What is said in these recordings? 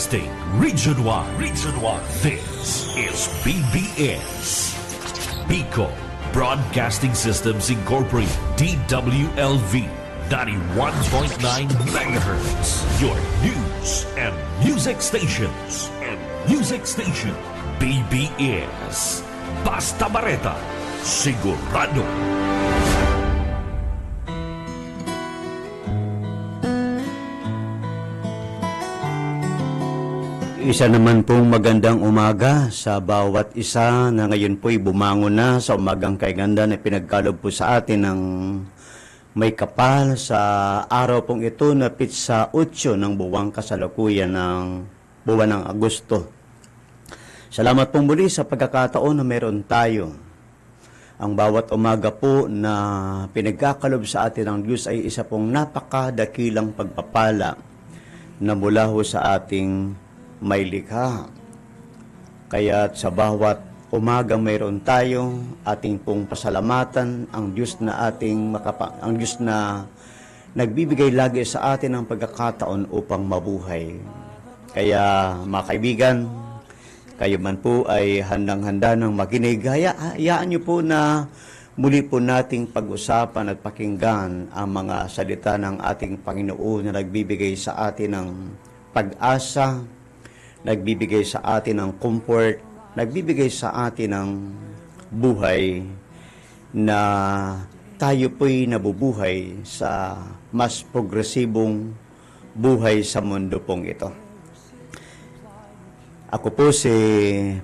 Broadcasting Region 1. Region 1. This is BBS. Bicol Broadcasting Systems Incorporated. DWLV 91.9 MHz. Your news and music stations. BBS. Basta Bareta. Sigurado. Isa naman pong magandang umaga sa bawat isa na ngayon po'y bumangon na sa umagang kaiganda na pinagkalob po sa atin ng may kapal sa araw pong ito na pitsa 8 ng buwang kasalukuyan ng buwan ng Agosto. Salamat pong muli sa pagkakataon na meron tayo. Ang bawat umaga po na pinagkakalob sa atin ng Diyos ay isa pong napakadakilang pagpapala na mula ho sa ating may likha. Kaya sa bawat umaga mayroon tayo ating pong pasalamatan ang Diyos na ang Diyos na nagbibigay lagi sa atin ng pagkakataon upang mabuhay. Kaya mga kaibigan, kayo man po ay handang-handa ng makinig. Hayaan niyo po na muli po nating pag-usapan at pakinggan ang mga salita ng ating Panginoon na nagbibigay sa atin ng pag-asa, nagbibigay sa atin ng comfort, nagbibigay sa atin ng buhay na tayo po'y nabubuhay sa mas progresibong buhay sa mundo pong ito. Ako po si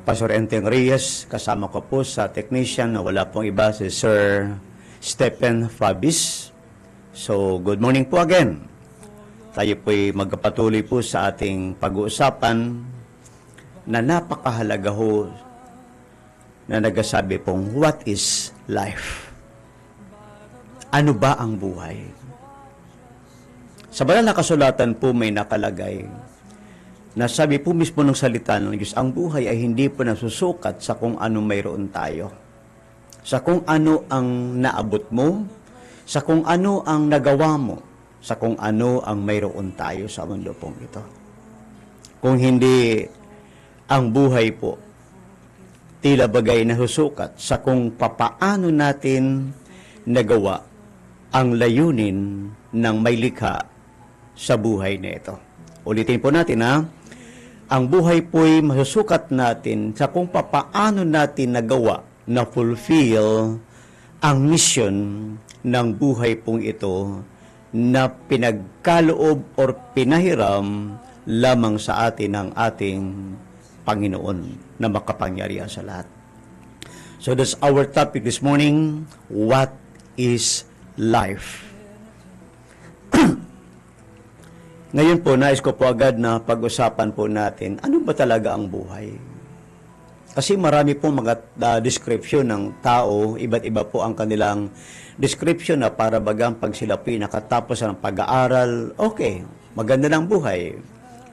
Pastor Enteng Reyes, kasama ko po sa technician na wala pong iba si Sir Stephen Fabis. So, good morning po again. Tayo po'y magpatuloy po sa ating pag-uusapan na napakahalaga ho na nagsasabi pong, what is life? Ano ba ang buhay? Sa banal na kasulatan po may nakalagay na sabi po mismo ng salita ng Diyos, ang buhay ay hindi po nasusukat sa kung ano mayroon tayo. Sa kung ano ang naabot mo, sa kung ano ang nagawa mo, sa kung ano ang mayroon tayo sa mundo pong ito. Kung hindi ang buhay po, tila bagay na husukat sa kung papaano natin nagawa ang layunin ng may likha sa buhay na ito. Ulitin po natin ang buhay po'y masusukat natin sa kung papaano natin nagawa na fulfill ang mission ng buhay pong ito na pinagkaloob or pinahiram lamang sa atin ng ating Panginoon na makapangyarihan sa lahat. So that's our topic this morning, what is life? Ngayon po, nais ko po agad na pag-usapan po natin, ano ba talaga ang buhay? Kasi marami po mga description ng tao, iba't iba po ang kanilang description na para bagang pag sila po nakatapos ng pag-aaral, okay, maganda ng buhay.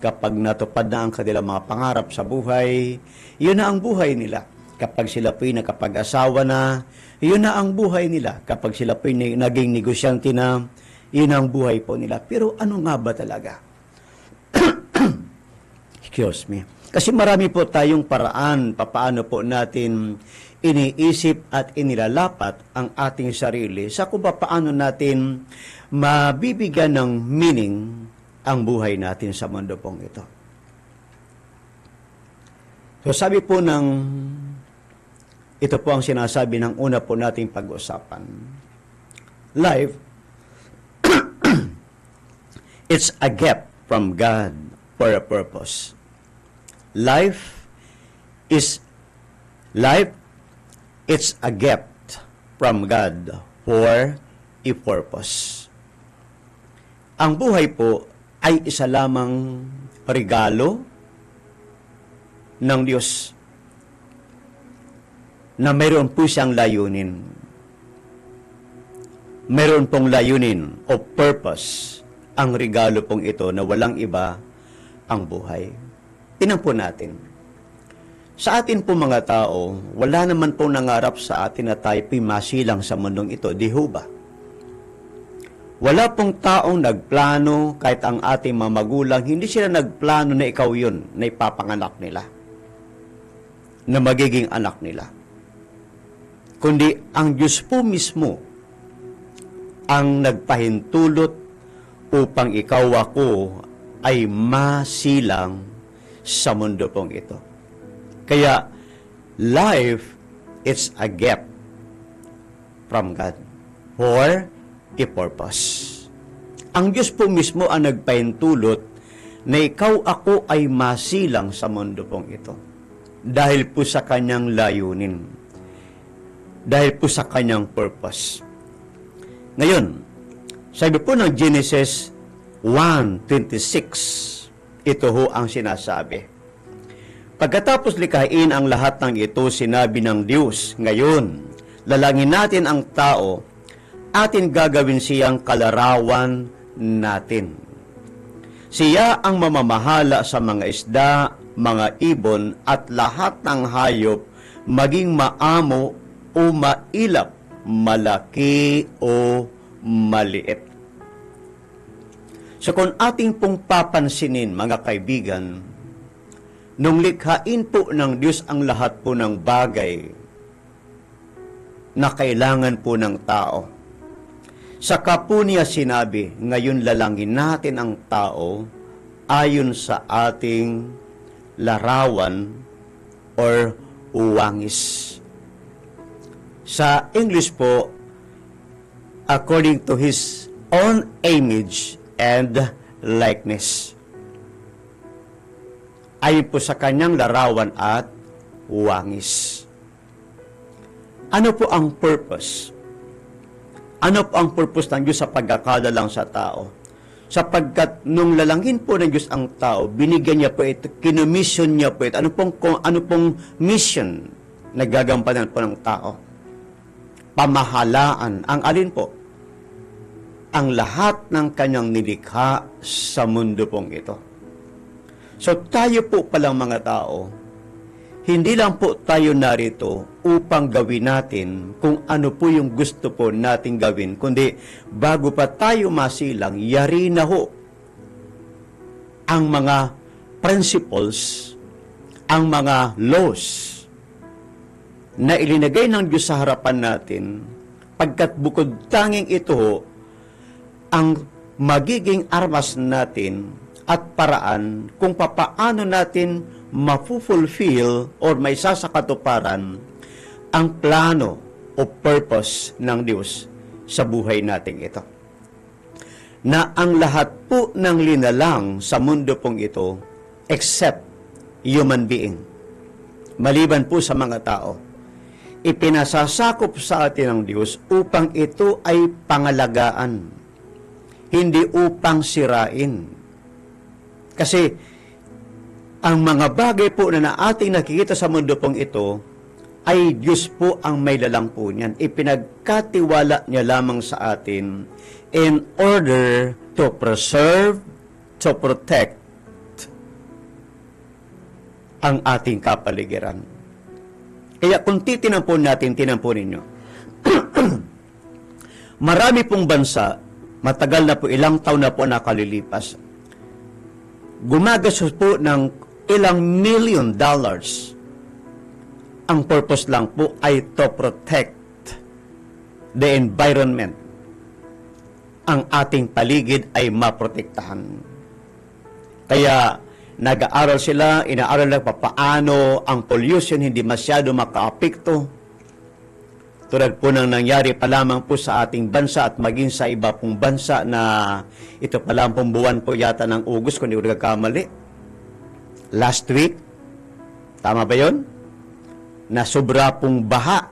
Kapag natupad na ang kanilang mga pangarap sa buhay, yun na ang buhay nila. Kapag sila po nakapag-asawa na, yun na ang buhay nila. Kapag sila po naging negosyante na, yun ang buhay po nila. Pero ano nga ba talaga? Excuse me. Kasi marami po tayong paraan papaano po natin iniisip at inilalapat ang ating sarili sa kung paano natin mabibigyan ng meaning ang buhay natin sa mundo pong ito. So sabi po ito po ang sinasabi ng una po nating pag-usapan. Life, it's a gift from God for a purpose. Life, it's a gift from God for a purpose. Ang buhay po ay isa lamang regalo ng Diyos na mayroon po siyang layunin. Mayroon pong layunin o purpose ang regalo pong ito na walang iba ang buhay. Tingnan po natin. Sa atin po mga tao, wala naman pong nangarap sa atin na tayo masilang sa mundong ito, di ho ba? Wala pong taong nagplano, kahit ang ating mga magulang, hindi sila nagplano na ikaw yun, na ipapanganak nila, na magiging anak nila. Kundi ang Diyos po mismo ang nagpahintulot upang ikaw ako ay masilang sa mundo pong ito. Kaya, life, it's a gift from God for a purpose. Ang Diyos po mismo ang nagpahintulot na ikaw ako ay masilang sa mundo pong ito. Dahil po sa kanyang layunin. Dahil po sa kanyang purpose. Ngayon, sabi po ng Genesis 1:26, ito ho ang sinasabi. Pagkatapos likhain ang lahat ng ito, sinabi ng Diyos, ngayon, lalangin natin ang tao, atin gagawin siyang kalarawan natin. Siya ang mamamahala sa mga isda, mga ibon, at lahat ng hayop, maging maamo o mailap, malaki o maliit. So kung ating pong papansinin, mga kaibigan, nung likhain po ng Diyos ang lahat po ng bagay na kailangan po ng tao, saka po niya sinabi, ngayon lalangin natin ang tao ayon sa ating larawan or wangis. Sa English po, according to His own image and likeness. Ayon po sa kanyang larawan at wangis. Ano po ang purpose? Ano po ang purpose ng Diyos sa pagkakalalang sa tao? Sapagkat nung lalangin po ng Diyos ang tao, binigyan niya po ito, kinomission niya po ito. Ano pong mission na gagampanan po ng tao? Pamahalaan. Ang alin po? Ang lahat ng kanyang nilikha sa mundo pong ito. So tayo po palang mga tao, hindi lang po tayo narito upang gawin natin kung ano po yung gusto po nating gawin, kundi bago pa tayo masilang, yari na ho ang mga principles, ang mga laws na ilinagay ng Diyos sa harapan natin, pagkat bukod tanging ito ho, ang magiging armas natin at paraan kung papaano natin mafulfill or may sasakatuparan ang plano o purpose ng Diyos sa buhay nating ito. Na ang lahat po ng linalang sa mundo pong ito except human being, maliban po sa mga tao, ipinasasakop sa atin ng Diyos upang ito ay pangalagaan, hindi upang sirain. Kasi ang mga bagay po na ating nakikita sa mundo pong ito ay Diyos po ang may lalang po niyan. Ipinagkatiwala niya lamang sa atin in order to preserve, to protect ang ating kapaligiran. Kaya kung titinan po natin, tinan po ninyo, marami pong bansa, matagal na po, ilang taon na po nakalilipas, gumagastos po ng ilang $1 million. Ang purpose lang po ay to protect the environment. Ang ating paligid ay maprotektahan. Kaya nag-aaral sila, inaaral lang paano ang pollution hindi masyado makaapekto. Tulad po ng nangyari pa lamang po sa ating bansa at maging sa iba pong bansa na ito pa lang pong buwan po yata ng August kung hindi ko nagkakamali. Last week, tama ba yun? Na sobra pong baha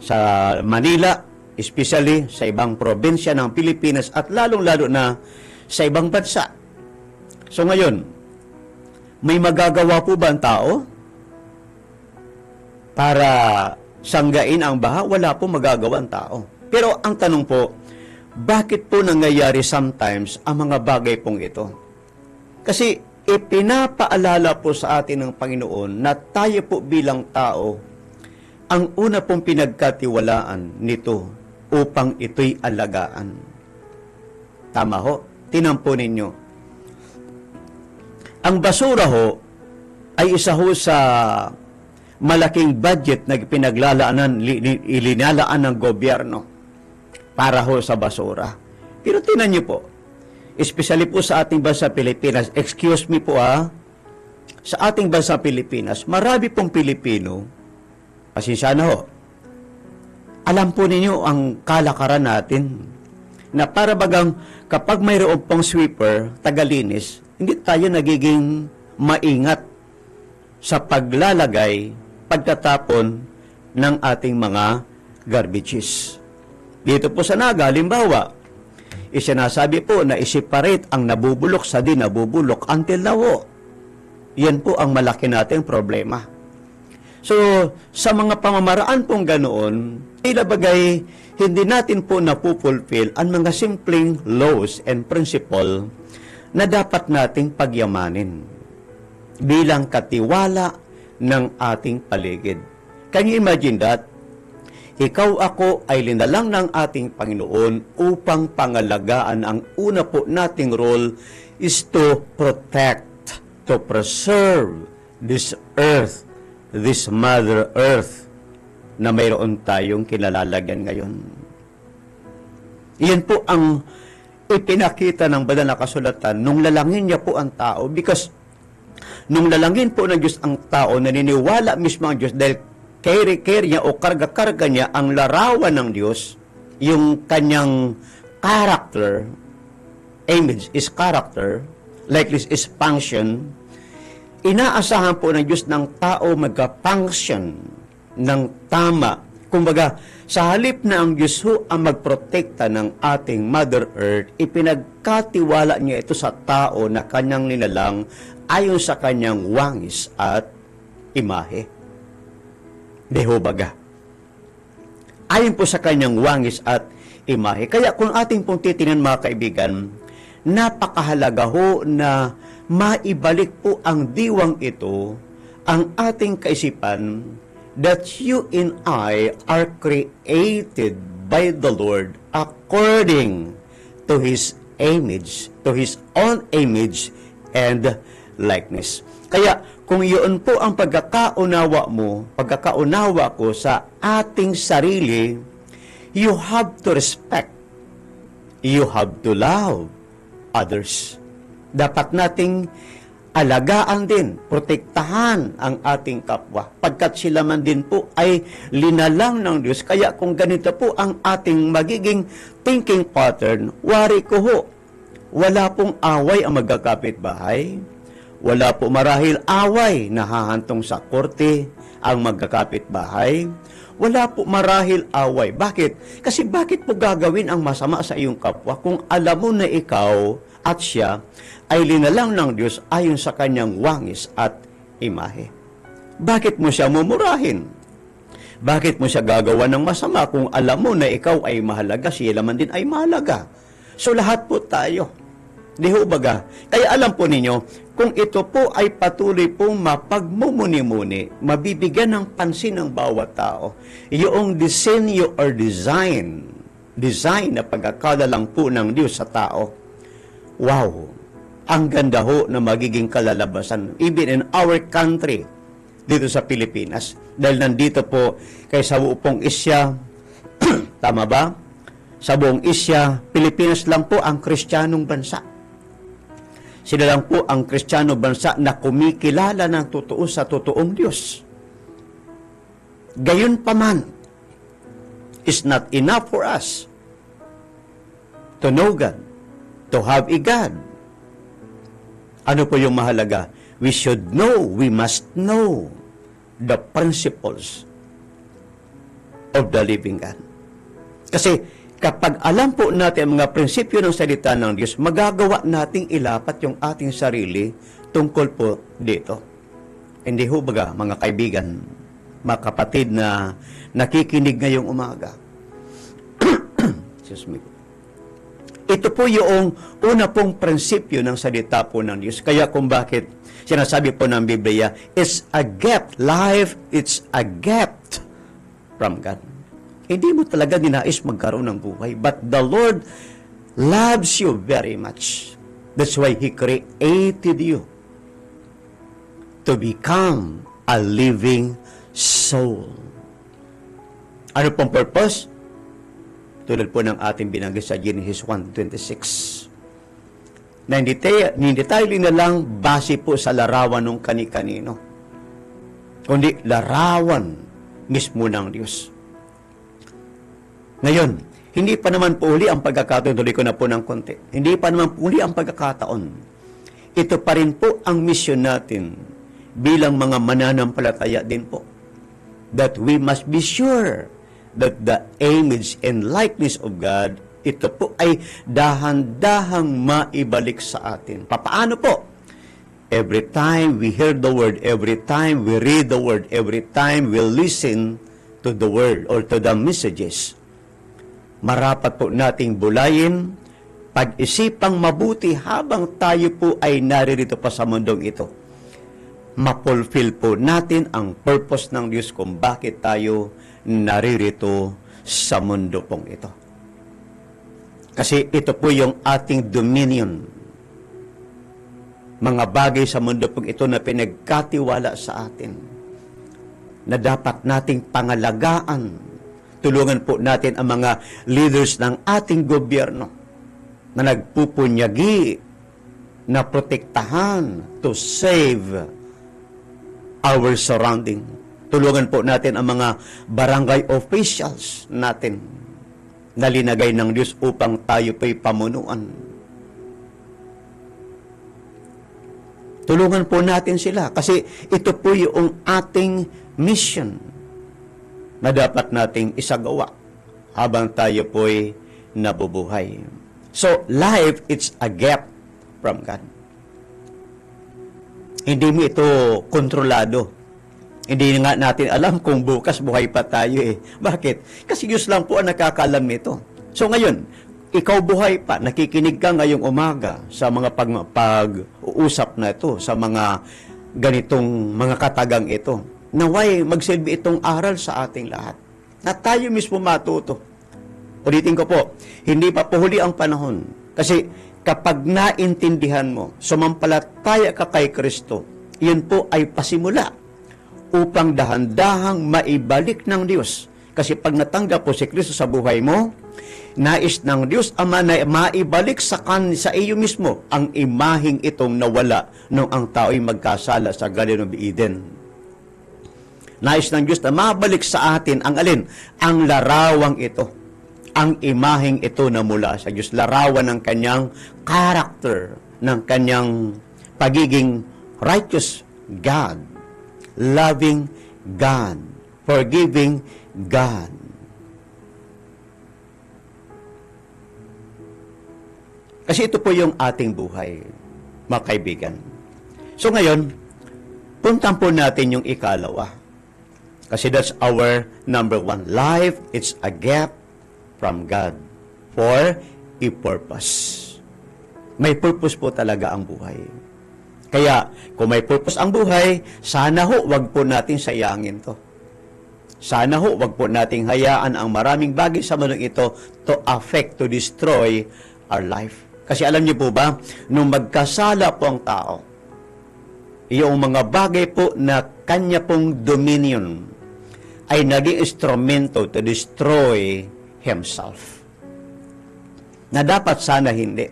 sa Manila, especially sa ibang probinsya ng Pilipinas at lalong-lalo na sa ibang bansa. So ngayon, may magagawa po ba ang tao para sanggain ang baha? Wala po magagawa ang tao. Pero ang tanong po, bakit po nangyayari sometimes ang mga bagay pong ito? Kasi ipinapaalala po sa atin ng Panginoon na tayo po bilang tao, ang una pong pinagkatiwalaan nito upang ito'y alagaan. Tama ho. Tinampo ninyo. Ang basura ho ay isa ho sa malaking budget na ilinalaan ng gobyerno para ho sa basura. Pero tinan niyo po, especially po sa ating bansa Pilipinas, excuse me po sa ating bansa Pilipinas, marami pong Pilipino, pasensya na ho, alam po ninyo ang kalakaran natin, na para bagang kapag mayroon pong sweeper, tagalinis, hindi tayo nagiging maingat sa paglalagay, pagtatapon ng ating mga garbages. Dito po sa Naga, halimbawa, isinasabi po na i-separate ang nabubulok sa di nabubulok until now. Yan po ang malaki nating problema. So, sa mga pamamaraan pong ganoon, tila bagay hindi natin po napupulfill ang mga simpleng laws and principle na dapat nating pagyamanin bilang katiwala ng ating paligid. Can you imagine that? Ikaw ako ay linalang ng ating Panginoon upang pangalagaan. Ang una po nating role is to protect, to preserve this earth, this Mother Earth na mayroon tayong kinalalagyan ngayon. Iyan po ang ipinakita ng banal na kasulatan nung lalangin niya po ang tao, because nung lalangin po ng Diyos ang tao, naniniwala mismo ang Diyos dahil care niya o karga-karga niya ang larawan ng Diyos, yung kanyang character, image is character, likeness is function. Inaasahan po ng Diyos ng tao mag-function ng tama. Kumbaga, sa halip na ang Diyos ho ang magprotekta ng ating Mother Earth, ipinagkatiwala niya ito sa tao na kanyang linalang ayon sa kanyang wangis at imahe. Dehobaga. Ayon po sa kanyang wangis at imahe. Kaya kung ating pong titinan mga kaibigan, napakahalaga ho na maibalik po ang diwang ito, ang ating kaisipan, that you and I are created by the Lord according to His image, to His own image and likeness. Kaya kung iyon po ang pagkakaunawa mo, pagkakaunawa ko sa ating sarili, you have to respect, you have to love others. Dapat nating alagaan din, protektahan ang ating kapwa, pagkat sila man din po ay linalang ng Diyos. Kaya kung ganito po ang ating magiging thinking pattern, wari ko ho, wala pong away ang magkakapitbahay, wala po marahil away na hahantong sa korte ang magkakapitbahay, wala po marahil away. Bakit? Kasi bakit po gagawin ang masama sa iyong kapwa kung alam mo na ikaw at siya ay linalang ng Diyos ayon sa kanyang wangis at imahe? Bakit mo siya mumurahin? Bakit mo siya gagawa ng masama kung alam mo na ikaw ay mahalaga, siya naman din ay mahalaga? So lahat po tayo. Di ho baga? Kaya alam po ninyo, kung ito po ay patuloy pong mapagmumuni-muni, mabibigyan ng pansin ng bawat tao, yung disenyo or design na pagkakala lang po ng Diyos sa tao, wow! Ang ganda ho na magiging kalalabasan, even in our country, dito sa Pilipinas. Dahil nandito po, kay sa buong Isya, tama ba? Sa buong Isya, Pilipinas lang po ang Kristiyanong bansa. Sila lang po ang Kristiyano bansa na kumikilala ng totoo sa totoong Diyos. Gayon pa man, is not enough for us to know God, to have a God. Ano po yung mahalaga? We should know, we must know the principles of the living God. Kasi kapag alam po natin ang mga prinsipyo ng salita ng Diyos, magagawa nating ilapat yung ating sarili tungkol po dito. Hindi ho baga, mga kaibigan, mga kapatid na nakikinig ngayong umaga. Excuse me. Ito po yung una pong prinsipyo ng salita po ng Diyos. Kaya kung bakit sinasabi po ng Biblia, it's a gift. Life, it's a gift from God. Hindi mo talaga dinais magkaroon ng buhay. But the Lord loves you very much. That's why He created you to become a living soul. Ano pong purpose? Tulad po ng ating binanggit sa Genesis 1:26. Na hindi tayo lang base po sa larawan ng kani-kanino, kundi larawan mismo ng Diyos. Ngayon, hindi pa naman po uli ang pagkakataon, tuloy ko na po ng konti, hindi pa naman po uli ang pagkakataon. Ito pa rin po ang misyon natin bilang mga mananampalataya din po. That we must be sure that the image and likeness of God, ito po ay dahan-dahang maibalik sa atin. Papaano po? Every time we hear the Word, every time we read the Word, every time we listen to the Word or to the messages, marapat po nating bulayin, pag-isipang mabuti habang tayo po ay naririto pa sa mundong ito. Ma-fulfill po natin ang purpose ng Diyos kung bakit tayo naririto sa mundo pong ito. Kasi ito po yung ating dominion. Mga bagay sa mundo pong ito na pinagkatiwala sa atin, na dapat nating pangalagaan. Tulungan po natin ang mga leaders ng ating gobyerno na nagpupunyagi na protektahan to save our surrounding. Tulungan po natin ang mga barangay officials natin na linagay ng Diyos upang tayo po'y pamunuan. Tulungan po natin sila kasi ito po yung ating mission na dapat nating isagawa habang tayo po'y nabubuhay. So, life, it's a gift from God. Hindi mo ito kontrolado. Hindi nga natin alam kung bukas buhay pa tayo eh. Bakit? Kasi Diyos lang po ang nakakaalam nito. So ngayon, ikaw buhay pa, nakikinig ka ngayong umaga sa mga pag-uusap na ito, sa mga ganitong mga katagang ito. Naway magsilbi itong aral sa ating lahat. Na tayo mismo matuto. Ulitin ko po, hindi pa po huli ang panahon. Kasi kapag naintindihan mo, sumampalataya ka kay Kristo, yun po ay pasimula upang dahan-dahang maibalik ng Diyos. Kasi pag natanggap po si Kristo sa buhay mo, nais ng Diyos Ama na maibalik sa iyo mismo ang imaheng itong nawala nung ang tao'y magkasala sa Garden of Eden. Nais ng Diyos na mabalik sa atin ang alin? Ang larawang ito. Ang imaheng ito na mula sa Diyos. Larawan ng kanyang character, ng kanyang pagiging righteous God, loving God, forgiving God. Kasi ito po yung ating buhay, mga kaibigan. So ngayon, puntan po natin yung ikalawa. Kasi that's our number one. Life, it's a gift from God for a purpose. May purpose po talaga ang buhay. Kaya, kung may purpose ang buhay, sana ho, wag po natin sayangin to. Sana ho, wag po nating hayaan ang maraming bagay sa mundong ito to affect, to destroy our life. Kasi alam niyo po ba, nung magkasala po ang tao, yung mga bagay po na kanya pong dominion ay naging instrumento to destroy himself. Na dapat sana hindi.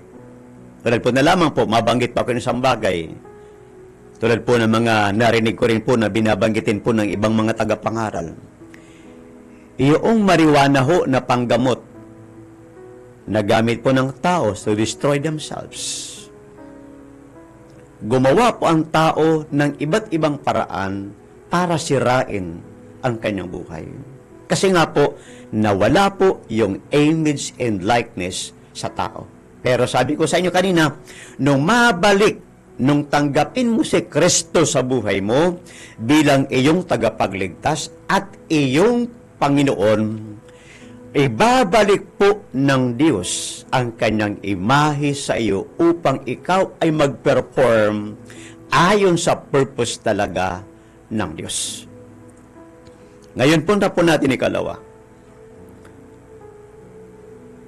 Tulad po na lamang po, mabanggit pa ko ng isang bagay. Tulad po ng mga narinig ko rin po na binabanggitin po ng ibang mga tagapangaral. Iyong marijuana ho na panggamot na gamit po ng tao to destroy themselves. Gumawa po ang tao ng iba't ibang paraan para sirain ang kanyang buhay. Kasi nga po, nawala po yung image and likeness sa tao. Pero sabi ko sa inyo kanina, nung mabalik, nung tanggapin mo si Kristo sa buhay mo bilang iyong tagapagligtas at iyong Panginoon, ibabalik po ng Diyos ang kanyang imahe sa iyo upang ikaw ay mag-perform ayon sa purpose talaga ng Diyos. Ngayon, punta po natin ikalawa.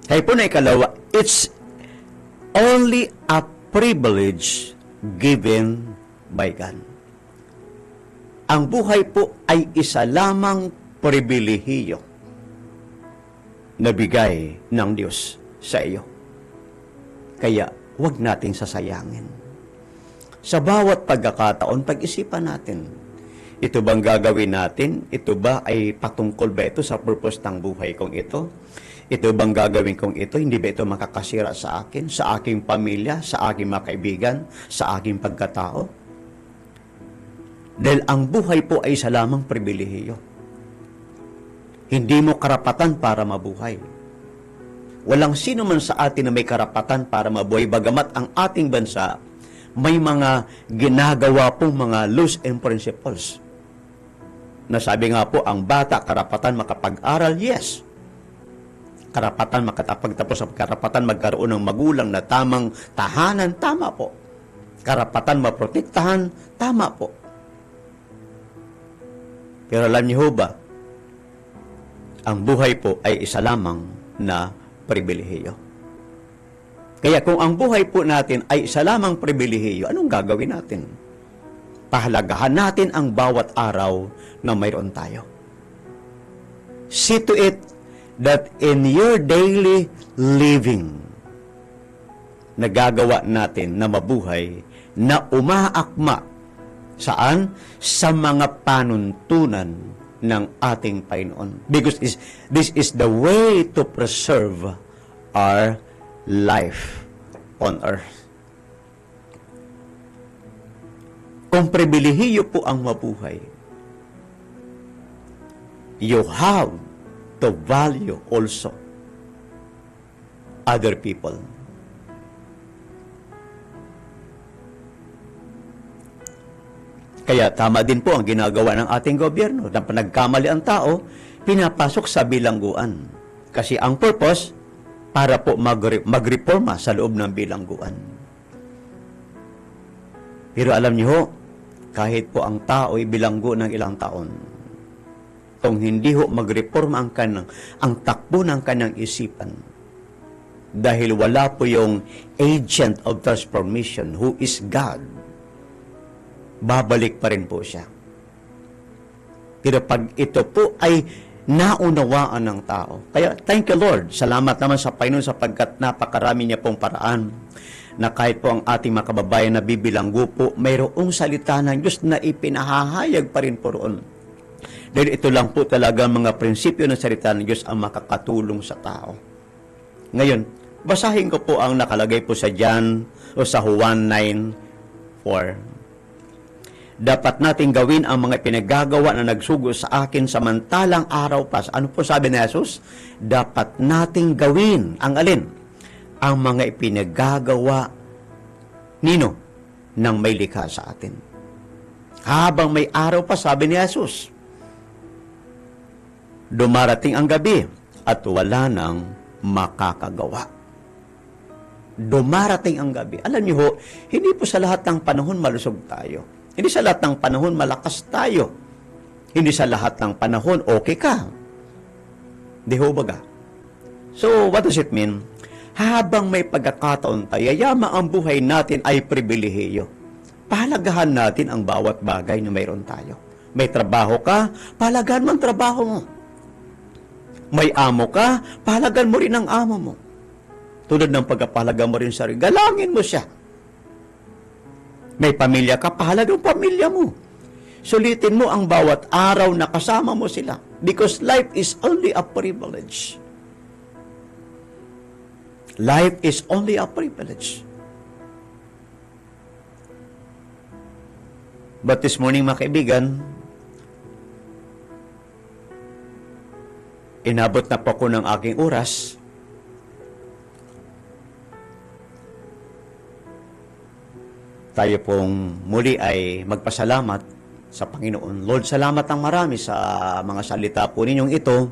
Kaya po na ikalawa, it's only a privilege given by God. Ang buhay po ay isa lamang pribilehiyo na bigay ng Diyos sa iyo. Kaya, huwag nating sasayangin. Sa bawat pagkakataon, pag-isipan natin, ito bang gagawin natin? Ito ba ay patungkol ba ito sa purpose ng buhay kong ito? Ito bang gagawin kong ito? Hindi ba ito makakasira sa akin, sa aking pamilya, sa aking mga kaibigan, sa aking pagkatao? Dahil ang buhay po ay isa lamang pribilehiyo. Hindi mo karapatan para mabuhay. Walang sino man sa atin na may karapatan para mabuhay, bagamat ang ating bansa may mga ginagawa pong mga laws and principles. Nasabi nga po, ang bata, karapatan makapag-aral, yes. Karapatan makatapagtapos, karapatan magkaroon ng magulang na tamang tahanan, tama po. Karapatan maprotektahan, tama po. Pero alam niyo ba, ang buhay po ay isa lamang na pribilehiyo. Kaya kung ang buhay po natin ay isa lamang pribilehiyo, anong gagawin natin? Pahalagahan natin ang bawat araw na mayroon tayo. See to it that in your daily living, nagagawa natin na mabuhay, na umaakma. Saan? Sa mga panuntunan ng ating Panginoon. Because this is the way to preserve our life on earth. Kung pribilehiyo po ang mabuhay, you have to value also other people. Kaya tama din po ang ginagawa ng ating gobyerno. Na nagkamali ang tao, pinapasok sa bilangguan. Kasi ang purpose, para po magreforma sa loob ng bilangguan. Pero alam niyo, kahit po ang tao ay bilanggo ng ilang taon, kung hindi ho magreforma ang takbo ng kanyang isipan, dahil wala po yung agent of transformation who is God, babalik pa rin po siya. Pero pag ito po ay naunawaan ng tao. Kaya, thank you Lord. Salamat naman sa Panginoon sapagkat napakarami niya pong paraan na kahit po ang ating mga kababayan na bibilanggo po, mayroong salita ng Diyos na ipinahahayag pa rin po roon. Dahil ito lang po talaga mga prinsipyo ng salita ng Diyos ang makakatulong sa tao. Ngayon, basahin ko po ang nakalagay po sa John o sa Juan 9:4. Dapat nating gawin ang mga pinagagawa na nagsugo sa akin samantalang araw pa. Ano po sabi ni Jesus? Dapat nating gawin ang alin? Ang mga ipinagagawa nino ng may likha sa atin. Habang may araw pa, sabi ni Jesus, dumarating ang gabi at wala nang makakagawa. Dumarating ang gabi. Alam niyo ho, hindi po sa lahat ng panahon malusog tayo. Hindi sa lahat ng panahon malakas tayo. Hindi sa lahat ng panahon okay ka. Di ho baga? So, what does it mean? Habang may pagkakataon tayo, yama ang buhay natin ay pribilehiyo. Pahalagahan natin ang bawat bagay na mayroon tayo. May trabaho ka, pahalagahan mo ang trabaho mo. May amo ka, pahalagahan mo rin ang amo mo. Tulad ng pagpapahalaga mo rin sa sarili, galangin mo siya. May pamilya ka, pahalagang pamilya mo. Sulitin mo ang bawat araw na kasama mo sila. Because life is only a privilege. Life is only a privilege. But this morning, mga kaibigan, inabot na po ko ng aking oras. Tayo pong muli ay magpasalamat sa Panginoon. Lord, salamat ng marami sa mga salita po ninyong ito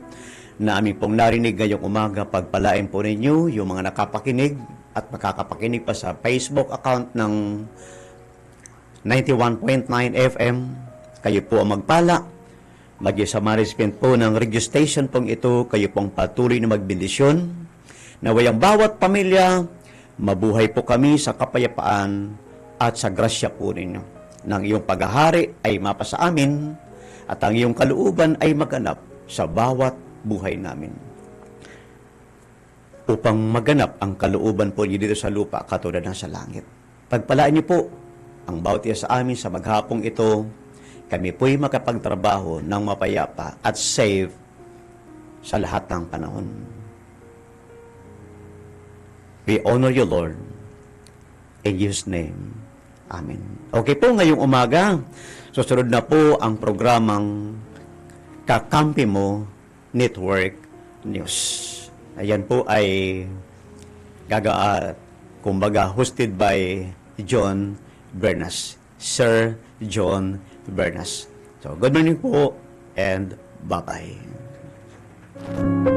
na aming pong narinig ngayong umaga. Pagpalain po ninyo yung mga nakapakinig at makakapakinig pa sa Facebook account ng 91.9 FM. Kayo po ang magpala. Sa management po ng radio station pong ito, kayo pong patuloy na magbendisyon. Naway ang bawat pamilya, Mabuhay po kami sa kapayapaan at sa grasya po ninyo. Nang iyong paghahari ay mapasa amin at ang iyong kalooban ay maganap sa bawat buhay namin. Upang maganap ang kalooban po niyo dito sa lupa katulad ng sa langit. Pagpalaan niyo po ang bawat isa sa amin sa maghapong ito. Kami po'y makapagtrabaho ng mapayapa at safe sa lahat ng panahon. We honor you, Lord. In Jesus' name. Amen. Okay po, ngayong umaga, susunod na po ang programang Kakampi Mo Network News. Ayan po ay kumbaga hosted by John Bernas. Sir John Bernas. So, good morning po and bye-bye.